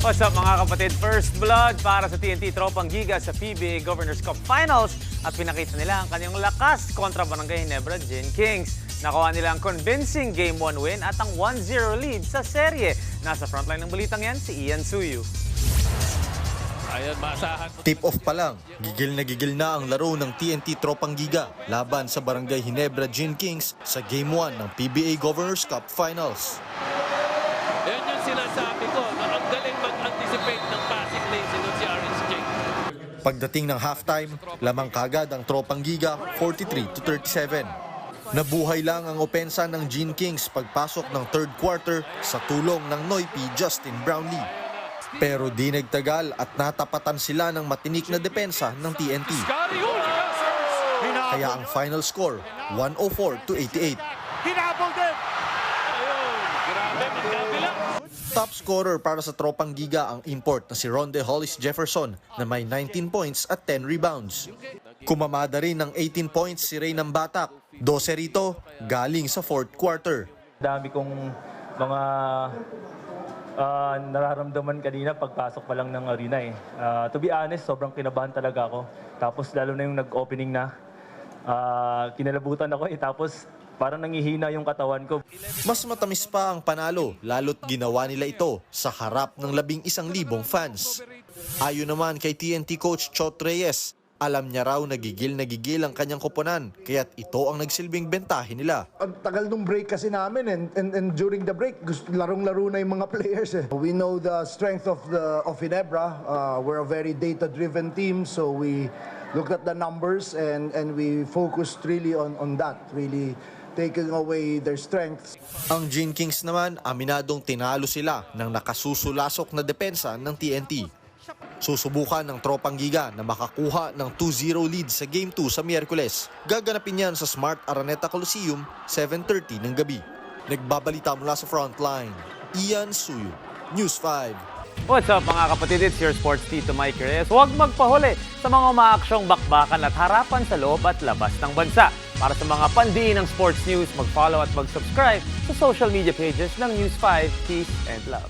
What's up mga kapatid? First blood para sa TNT Tropang Giga sa PBA Governors Cup Finals at pinakita nila ang kanyang lakas kontra Barangay Ginebra Gin Kings. Nakuha nila ang convincing Game 1 win at ang 1-0 lead sa serye. Nasa frontline ng balitang yan si Ian Suyu. Tip-off pa lang, gigil na ang laro ng TNT Tropang Giga laban sa Barangay Ginebra Gin Kings sa Game 1 ng PBA Governors Cup Finals. Yan yung sinasabi ko, na ang galing mag-anticipate ng passing lane si Orange King. Pagdating ng halftime, lamang kagad ang Tropang Giga 43-37. Nabuhay lang ang opensa ng Gin Kings pagpasok ng third quarter sa tulong ng Noipi Justin Brownlee. Pero di nagtagal at natapatan sila ng matinik na depensa ng TNT. Kaya ang final score, 104-88. Top scorer para sa Tropang Giga ang import na si Ronde Hollis Jefferson na may 19 points at 10 rebounds. Kumamada rin ng 18 points si Reynam Batak. 12 rito galing sa fourth quarter. Dami kong mga nararamdaman kanina pagpasok pa lang ng arena eh. To be honest, sobrang kinabahan talaga ako. Tapos lalo na yung nag-opening na, kinalabutan ako eh. Tapos parang nangihina yung katawan ko. Mas matamis pa ang panalo, lalo't ginawa nila ito sa harap ng 11,000 fans. Ayon naman kay TNT coach Chot Reyes, alam niya raw nagigil ang kanyang koponan, kaya't ito ang nagsilbing bentahe nila. Ang tagal nung break kasi namin and during the break, larong-laro na yung mga players eh. We know the strength of Ginebra. We're a very data-driven team, so we looked at the numbers and we focused really on that, really taking away their strengths. Ang Gin Kings naman, aminadong tinalo sila ng nakasusulasok na depensa ng TNT. Susubukan ng Tropang Giga na makakuha ng 2-0 lead sa Game 2 sa Miyerkules. Gaganapin yan sa Smart Araneta Coliseum, 7:30 ng gabi. Nagbabalita mula sa Frontline, Ian Suyu, News 5. What's up mga kapatid? It's your sports Tito Mike Reyes. Huwag magpahuli sa mga umaaksyong bakbakan at harapan sa loob at labas ng bansa. Para sa mga pandiin ng sports news, mag-follow at mag-subscribe sa social media pages ng News 5. Peace and love.